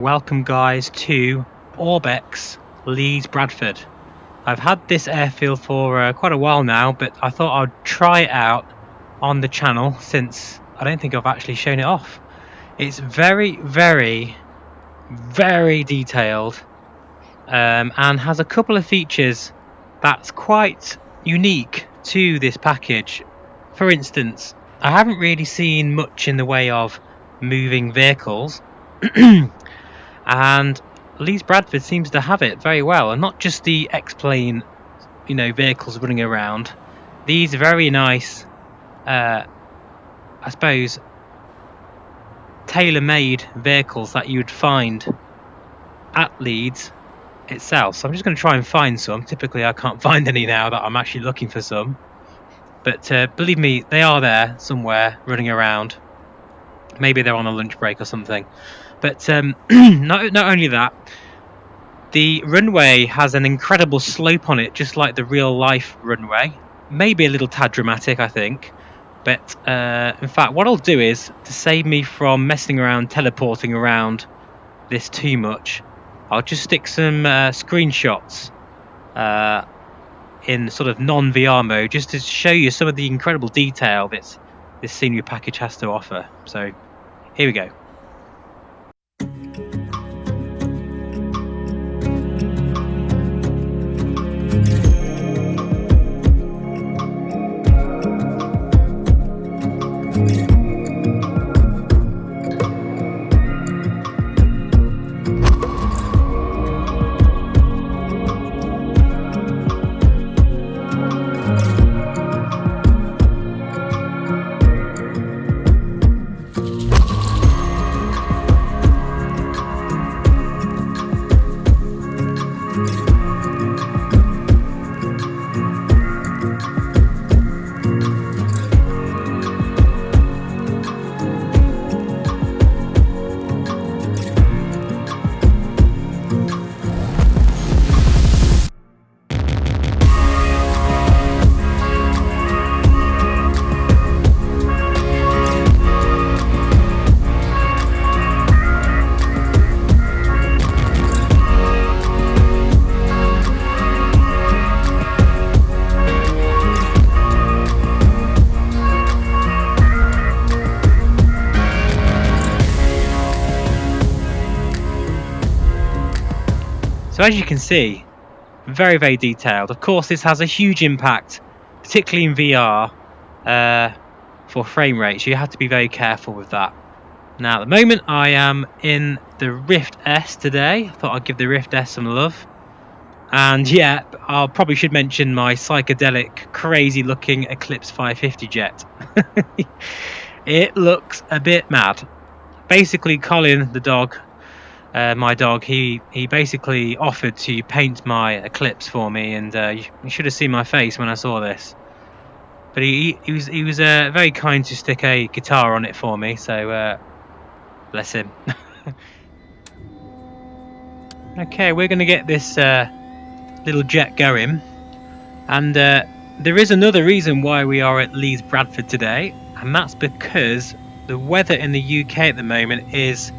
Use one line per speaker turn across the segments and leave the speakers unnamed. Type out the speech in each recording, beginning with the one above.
Welcome guys to Orbx, Leeds, Bradford. I've had this airfield for quite a while now, but I thought I'd try it out on the channel since I don't think I've actually shown it off. It's very detailed and has a couple of features that's quite unique to this package. For instance, I haven't really seen much in the way of moving vehicles and Leeds Bradford seems to have it very well, and not just the X-plane, vehicles running around. These very nice, I suppose, tailor-made vehicles that you'd find at Leeds itself. So I'm just going to try and find some. Typically I can't find any now that I'm actually looking for some, but believe me, they are there somewhere running around. Maybe they're on a lunch break or something. But not only that, the runway has an incredible slope on it, just like the real life runway. Maybe a little tad dramatic, I think. But in fact, what I'll do is, to save me from messing around teleporting around this too much, I'll just stick some screenshots in sort of non-VR mode, just to show you some of the incredible detail that this scenery package has to offer. So here we go. So as you can see, very detailed. Of course, this has a huge impact, particularly in VR, for frame rate. So you have to be very careful with that. Now, at the moment, I am in the Rift S today. I thought I'd give the Rift S some love. And yeah, I probably should mention my psychedelic, crazy-looking Eclipse 550 jet. It looks a bit mad. Basically, Colin, the dog, my dog, he basically offered to paint my Eclipse for me, and you should have seen my face when I saw this. But he was very kind to stick a guitar on it for me, so bless him. Okay, we're going to get this little jet going, and there is another reason why we are at Leeds Bradford today, and that's because the weather in the UK at the moment is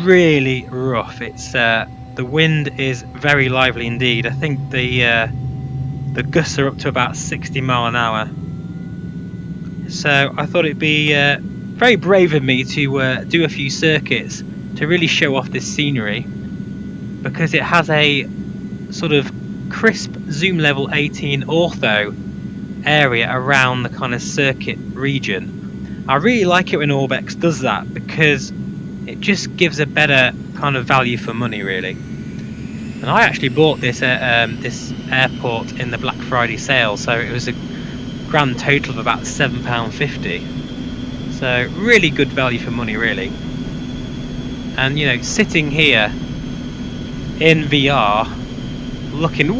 really rough. It's the wind is very lively indeed. I think the gusts are up to about 60 mile an hour. So I thought it'd be very brave of me to do a few circuits to really show off this scenery, because it has a sort of crisp zoom level 18 ortho area around the kind of circuit region. I really like it when Orbx does that, because it just gives a better kind of value for money, really. And I actually bought this at this airport in the Black Friday sale, so it was a grand total of about £7.50. So really good value for money, really. And sitting here in VR, looking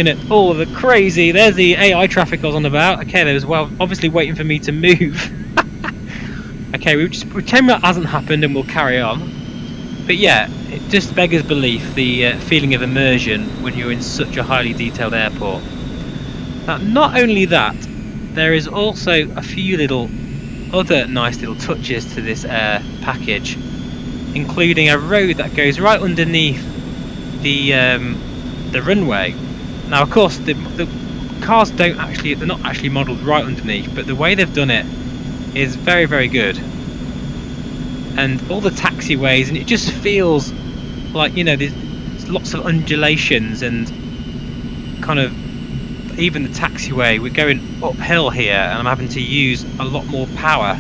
at all of the crazy. There's the AI traffic I was on about. Okay, there was obviously waiting for me to move. Okay, we just pretend that hasn't happened and we'll carry on. But yeah, it just beggars belief, the feeling of immersion when you're in such a highly detailed airport. Now, not only that, there is also a few little other nice little touches to this package. including a road that goes right underneath the runway. Now, of course, the cars they're not actually modelled right underneath, but the way they've done it is very, very good. And all the taxiways, and it just feels like, you know, there's lots of undulations, and kind of even the taxiway, we're going uphill here and I'm having to use a lot more power.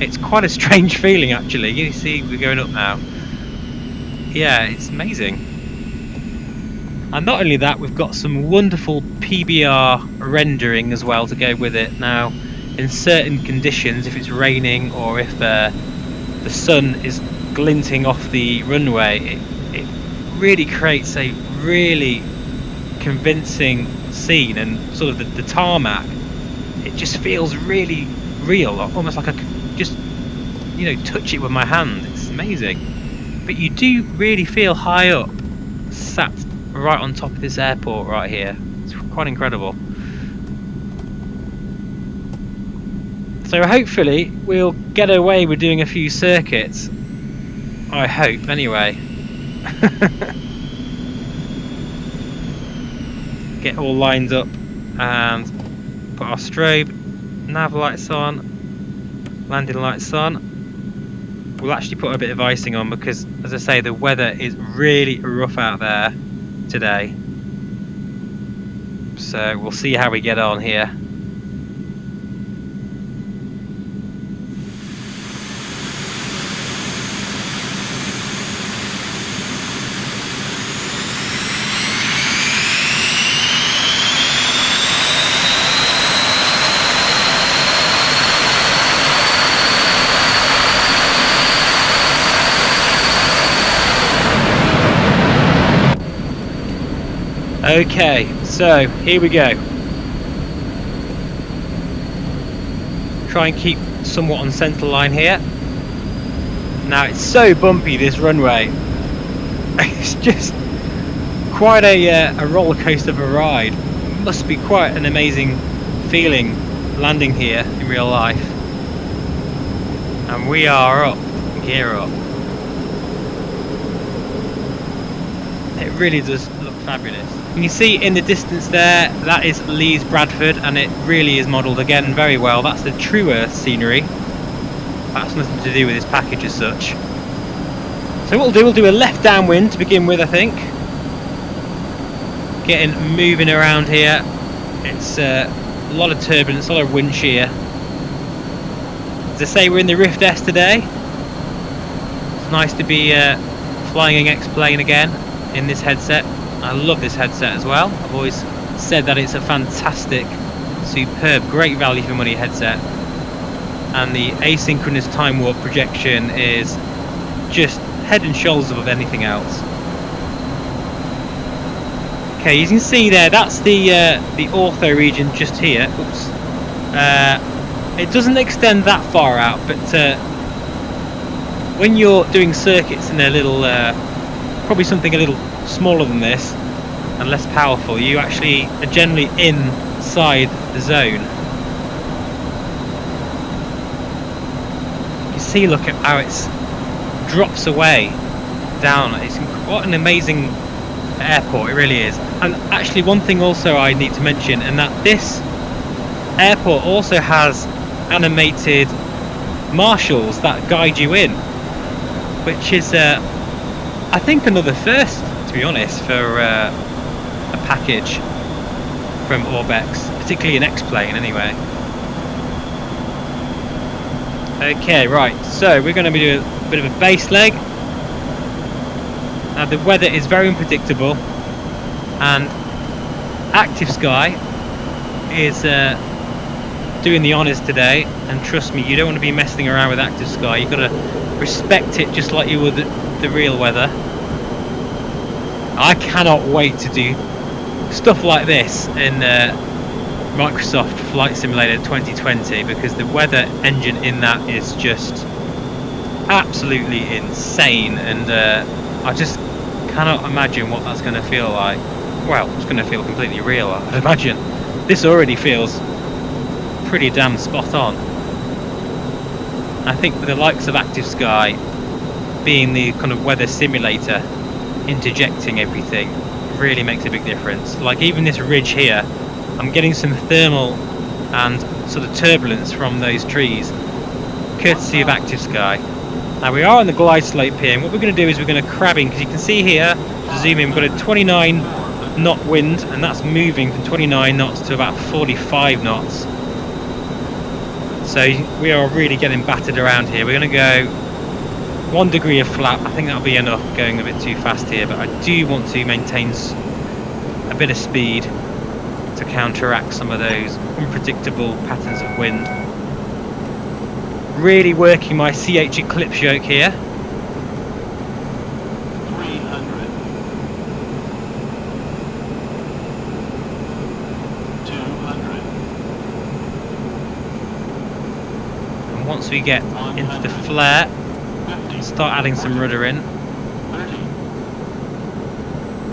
It's quite a strange feeling, actually. You see we're going up now. Yeah, it's amazing. And not only that, we've got some wonderful PBR rendering as well to go with it. Now, in certain conditions, if it's raining or if the sun is glinting off the runway, it really creates a really convincing scene, and sort of the tarmac, it just feels really real, almost like I could just, you know, touch it with my hand. It's amazing. But you do really feel high up, sat right on top of this airport right here. It's quite incredible. So hopefully we'll get away with doing a few circuits. I hope, anyway. Get all lined up and put our strobe, nav lights on, landing lights on. We'll actually put a bit of icing on because, as I say, the weather is really rough out there today. So we'll see how we get on here. Okay, so here we go. Try and keep somewhat on centre line here. Now it's so bumpy, this runway. It's just quite a roller coaster of a ride. It must be quite an amazing feeling landing here in real life. And we are up, gear up. It really does look fabulous. You can see in the distance there, that is Leeds Bradford, and it really is modelled again very well. That's the true Earth scenery. That's nothing to do with this package as such. So what we'll do a left downwind to begin with, I think. Getting moving around here. It's a lot of turbulence, a lot of wind shear. As I say, we're in the Rift S today. It's nice to be flying an X-plane again in this headset. I love this headset as well. I've always said that it's a fantastic, superb, great value for money headset. And the asynchronous time warp projection is just head and shoulders above anything else. Okay, you can see there, that's the ortho region just here. Oops. It doesn't extend that far out, but when you're doing circuits in a little, probably something a little smaller than this and less powerful, you actually are generally inside the zone. You see, look at how it drops away down. It's what an amazing airport, it really is. And actually, one thing also I need to mention, and that this airport also has animated marshals that guide you in, which is I think another first, to be honest, for a package from Orbx, particularly an X-plane anyway. Okay, right, so we're going to be doing a bit of a base leg. Now the weather is very unpredictable, and Active Sky is doing the honours today, and trust me, you don't want to be messing around with Active Sky. You've got to respect it just like you would the real weather. I cannot wait to do stuff like this in Microsoft Flight Simulator 2020, because the weather engine in that is just absolutely insane, and I just cannot imagine what that's going to feel like. Well, it's going to feel completely real, I'd imagine. This already feels pretty damn spot on. I think with the likes of Active Sky being the kind of weather simulator, interjecting everything really makes a big difference. Like even this ridge here, I'm getting some thermal and sort of turbulence from those trees, courtesy of Active Sky. Now we are on the glide slope here, and what we're going to do is we're going to crab in, because you can see here, to zoom in, we've got a 29 knot wind, and that's moving from 29 knots to about 45 knots. So we are really getting battered around here. We're going to go 1 degree of flap. I think that'll be enough, going a bit too fast here, but I do want to maintain a bit of speed to counteract some of those unpredictable patterns of wind. Really working my CH eclipse yoke here.
300. 200.
And once we get into the flare, start adding some rudder in.
30.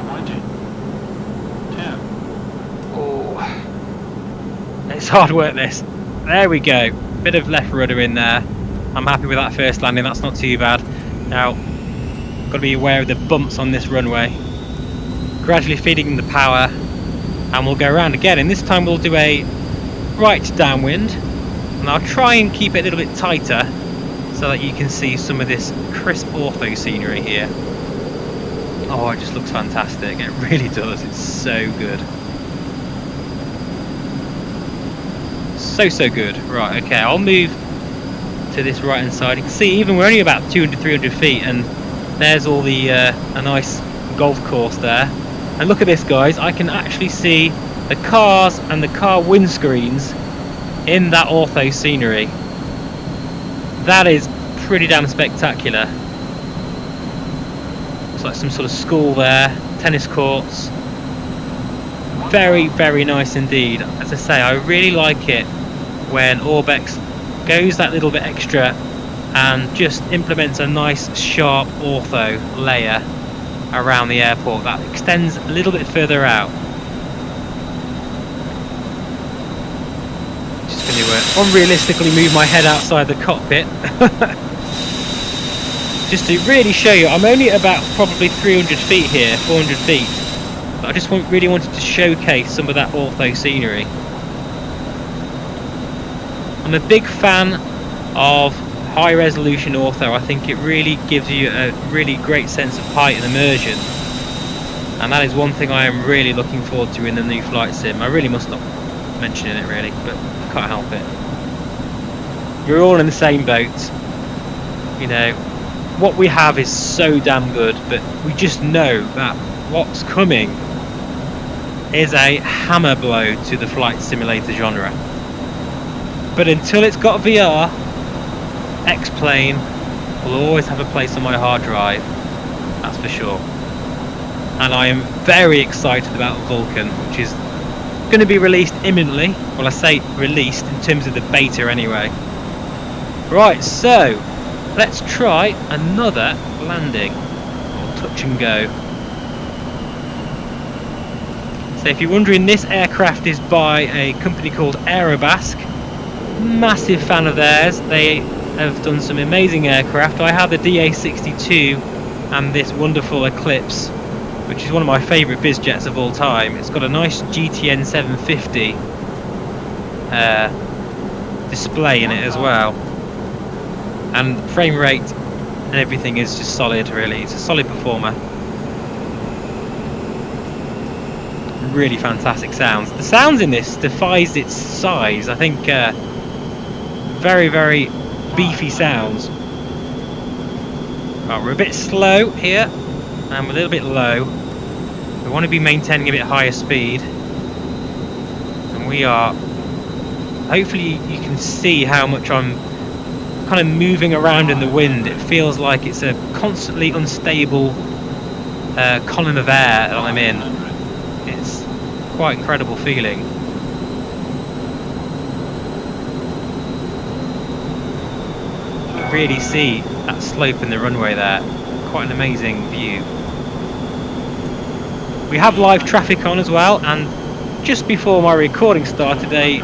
20. 10.
Oh, it's hard work this. There we go. Bit of left rudder in there. I'm happy with that first landing, that's not too bad. Now, got to be aware of the bumps on this runway. Gradually feeding the power, and we'll go around again, and this time we'll do a right downwind, and I'll try and keep it a little bit tighter so that you can see some of this crisp ortho scenery here. Oh, it just looks fantastic, it really does, it's so good. So good. Right, okay, I'll move to this right hand side. You can see even we're only about 200-300 feet, and there's all the a nice golf course there. And look at this, guys, I can actually see the cars and the car windscreens in that ortho scenery. That is pretty damn spectacular. Looks like some sort of school there, tennis courts. Very, very nice indeed. As I say, I really like it when Orbx goes that little bit extra and just implements a nice sharp ortho layer around the airport that extends a little bit further out. Just going to unrealistically move my head outside the cockpit just to really show you. I'm only at about probably 300 feet here, 400 feet, but I just really wanted to showcase some of that ortho scenery. I'm a big fan of high resolution ortho. I think it really gives you a really great sense of height and immersion, and that is one thing I am really looking forward to in the new flight sim. I really must not mention it really, but I can't help it. We're all in the same boat. You know, what we have is so damn good, but we just know that what's coming is a hammer blow to the flight simulator genre. But until it's got VR, X-Plane will always have a place on my hard drive, that's for sure. And I am very excited about Vulcan, which is going to be released imminently. Well, I say released in terms of the beta anyway. Right, so let's try another landing, or touch and go. So if you're wondering, this aircraft is by a company called Aerobasque. Massive fan of theirs. They have done some amazing aircraft. I have the DA62 and this wonderful Eclipse, which is one of my favourite biz jets of all time. It's got a nice GTN 750 display in it as well, and frame rate and everything is just solid really. It's a solid performer. Really fantastic sounds. The sounds in this defies its size. I think very, very beefy sounds. Right, we're a bit slow here and we're a little bit low. We want to be maintaining a bit higher speed, and we are. Hopefully you can see how much I'm kind of moving around in the wind. It feels like it's a constantly unstable column of air that I'm in. It's quite incredible feeling. Really see that slope in the runway there. Quite an amazing view. We have live traffic on as well, and just before my recording started, a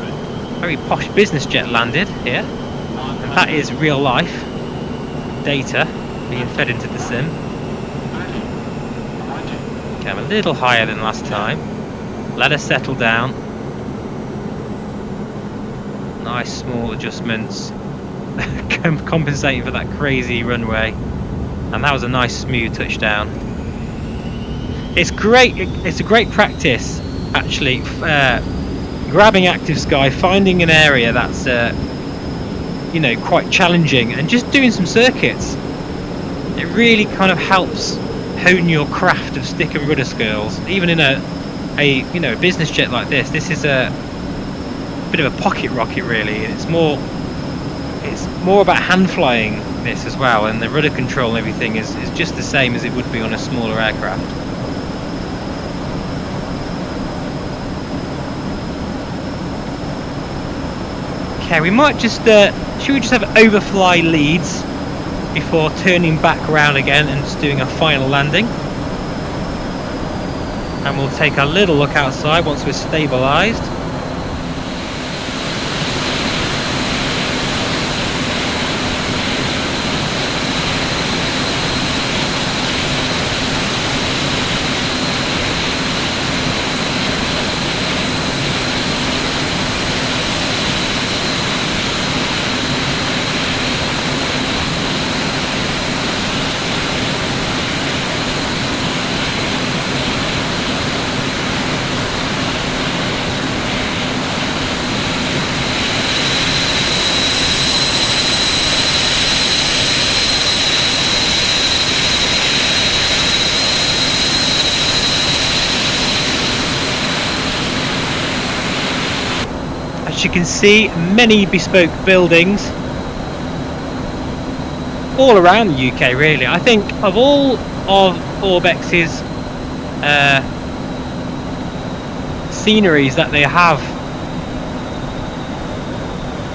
very posh business jet landed here, and that is real life data. being fed into the sim.
30, 20,
Okay, I'm a little higher than last time. Let us settle down. Nice small adjustments. Compensating for that crazy runway. And that was a nice smooth touchdown. It's great. It's a great practice, actually. Grabbing active sky, finding an area that's you know, quite challenging, and just doing some circuits. It really kind of helps hone your craft of stick and rudder skills. Even in a you know, business jet like this, this is a bit of a pocket rocket, really. It's more about hand flying this as well, and the rudder control and everything is just the same as it would be on a smaller aircraft. Okay, we might just should we just have overfly Leeds before turning back around again and just doing a final landing, and we'll take a little look outside once we're stabilised. As you can see, many bespoke buildings all around the UK, really. I think of all of Orbx's sceneries that they have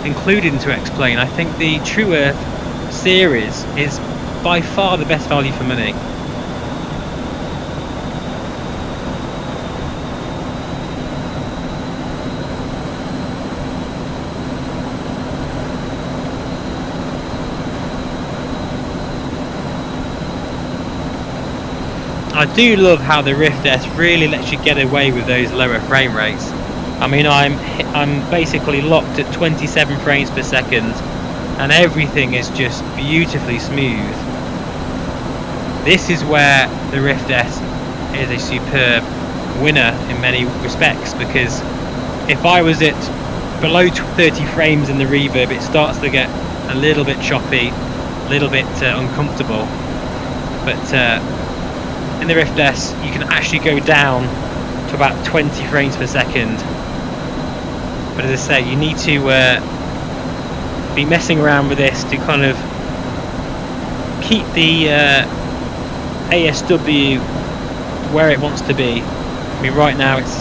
included into X-Plane, I think the True Earth series is by far the best value for money. I do love how the Rift S really lets you get away with those lower frame rates. I mean, I'm basically locked at 27 frames per second, and everything is just beautifully smooth. This is where the Rift S is a superb winner in many respects, because if I was at below 30 frames in the reverb, it starts to get a little bit choppy, a little bit uncomfortable. But in the Rift S, you can actually go down to about 20 frames per second. But as I say, you need to be messing around with this to kind of keep the ASW where it wants to be. I mean, right now it's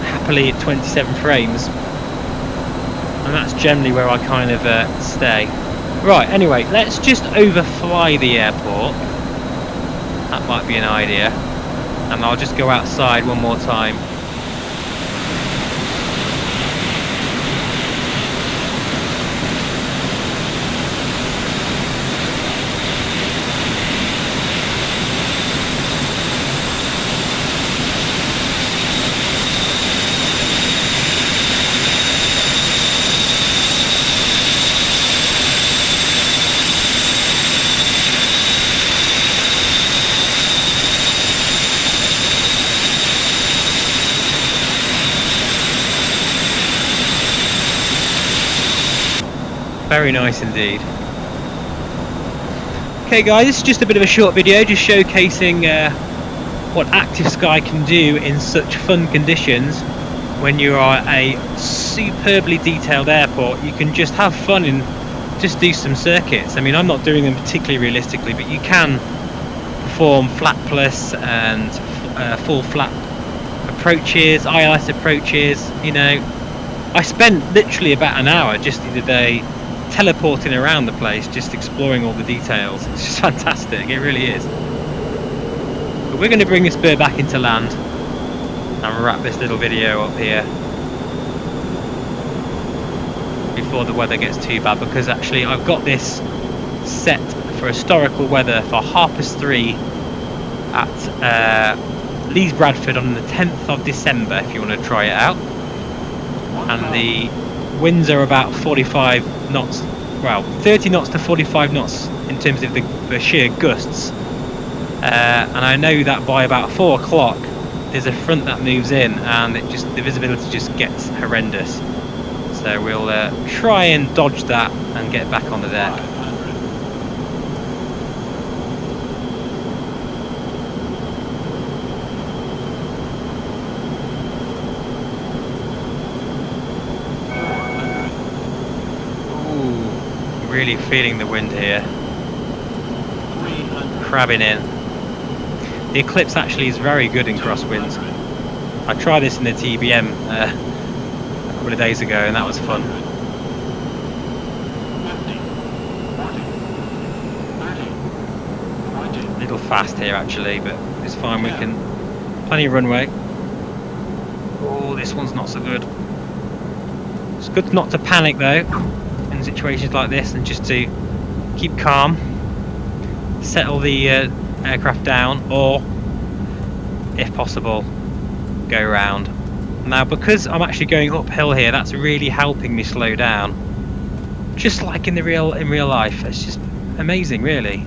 happily at 27 frames, and that's generally where I kind of stay. Right, anyway, let's just overfly the airport. That might be an idea, and I'll just go outside one more time. Very nice indeed. Okay guys, this is just a bit of a short video just showcasing what Active Sky can do in such fun conditions. When you are a superbly detailed airport, you can just have fun and just do some circuits. I mean, I'm not doing them particularly realistically, but you can perform flat plus and full flat approaches, ILS approaches. You know, I spent literally about an hour just the other day teleporting around the place, just exploring all the details. It's just fantastic, it really is. But we're going to bring this bird back into land and wrap this little video up here before the weather gets too bad, because actually I've got this set for historical weather for 3:30 at Leeds Bradford on the 10th of December if you want to try it out. And the winds are about 45 knots, well 30 knots to 45 knots in terms of the sheer gusts. And I know that by about 4 o'clock there's a front that moves in and the visibility just gets horrendous. So we'll try and dodge that and get back on the deck. Ooh, really feeling the wind here. Crabbing in. The eclipse actually is very good in crosswinds. I tried this in the TBM a couple of days ago and that was fun. A little fast here actually, but it's fine, we can, plenty of runway. Oh, this one's not so good. It's good not to panic though in situations like this and just to keep calm, settle the aircraft down, or if possible go round. Now because I'm actually going uphill here, that's really helping me slow down, just like in real life. It's just amazing really.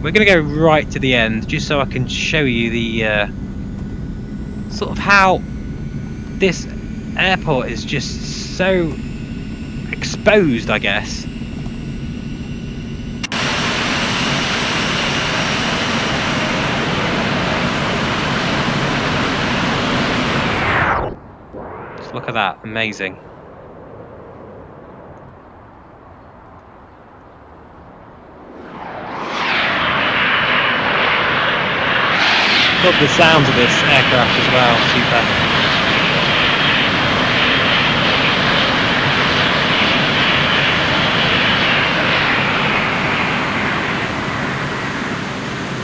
We're going to go right to the end just so I can show you the sort of how this airport is just so exposed, I guess. Just look at that, amazing. Love the sounds of this aircraft as well, super.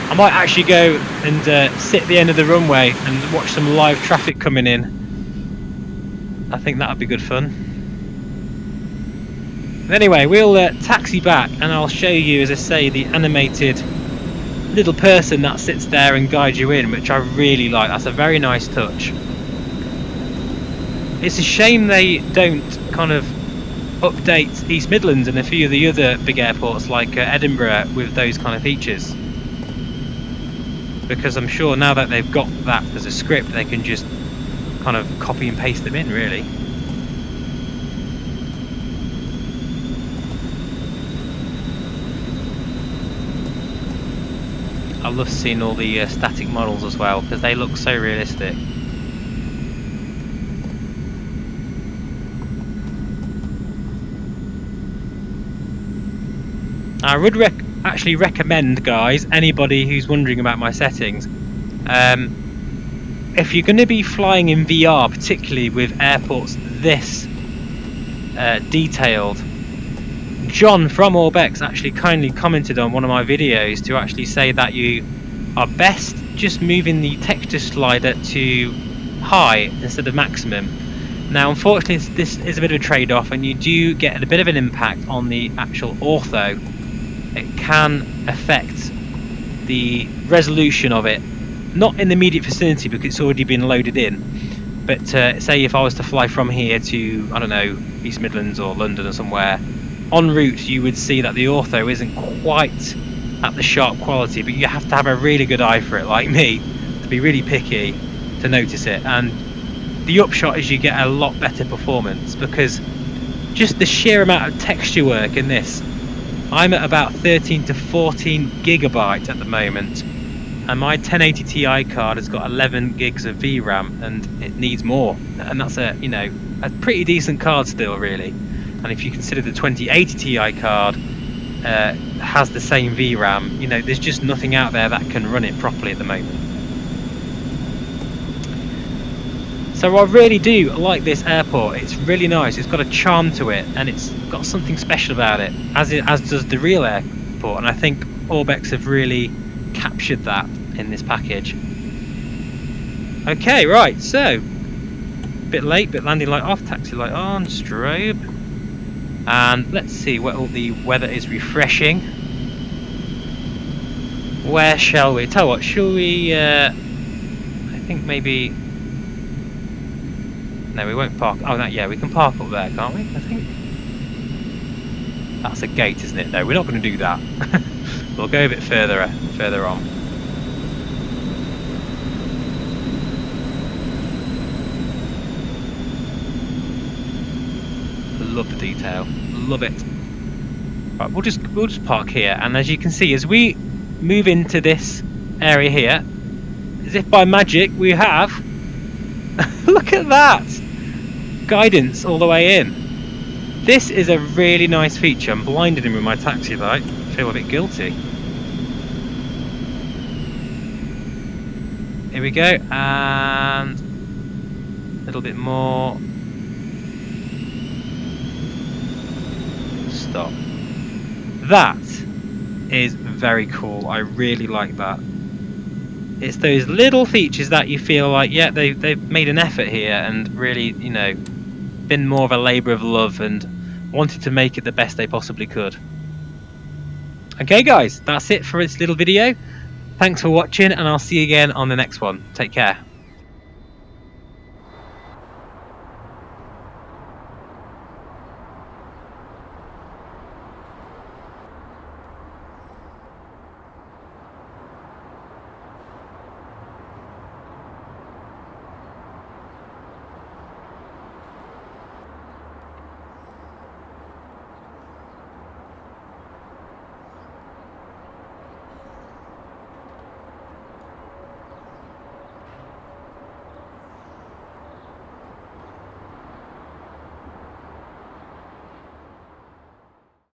I might actually go and sit at the end of the runway and watch some live traffic coming in. I think that would be good fun. But anyway, we'll taxi back and I'll show you, as I say, the animated little person that sits there and guides you in, which I really like. That's a very nice touch. It's a shame they don't kind of update East Midlands and a few of the other big airports like Edinburgh with those kind of features, because I'm sure now that they've got that as a script they can just kind of copy and paste them in really. I love seeing all the static models as well because they look so realistic. I would actually recommend, guys, anybody who's wondering about my settings, if you're going to be flying in VR, particularly with airports this detailed, John from Orbx actually kindly commented on one of my videos to actually say that you are best just moving the texture slider to high instead of maximum. Now unfortunately this is a bit of a trade-off and you do get a bit of an impact on the actual ortho. It can affect the resolution of it, not in the immediate vicinity because it's already been loaded in, but say if I was to fly from here to, I don't know, East Midlands or London or somewhere, en route you would see that the ortho isn't quite at the sharp quality, but you have to have a really good eye for it, like me, to be really picky to notice it. And the upshot is you get a lot better performance because just the sheer amount of texture work in this. I'm at about 13 to 14 gigabytes at the moment, and my 1080 Ti card has got 11 gigs of VRAM, and it needs more. And that's a pretty decent card still, really. And if you consider the 2080 Ti card has the same VRAM, there's just nothing out there that can run it properly at the moment. So I really do like this airport. It's really nice. It's got a charm to it, and it's got something special about it, as does the real airport. And I think Orbx have really captured that in this package. Okay, right. So, bit late, but landing light off, taxi light on, strobe, and let's see what all the weather is refreshing. Where shall we? Tell what, shall we, I think maybe... No, we won't park. Oh, no, yeah, we can park up there, can't we? I think. That's a gate, isn't it? No, we're not going to do that. We'll go a bit further on. Love the detail. Love it. Right, we'll just park here, and as you can see, as we move into this area here, as if by magic, we have look at that! Guidance all the way in. This is a really nice feature. I'm blinded him with my taxi light. I feel a bit guilty. Here we go, and a little bit more. Stop. That is very cool. I really like that. It's those little features that you feel like, yeah, they've made an effort here and really, you know, been more of a labour of love and wanted to make it the best they possibly could. Okay guys, that's it for this little video. Thanks for watching, and I'll see you again on the next one. Take care.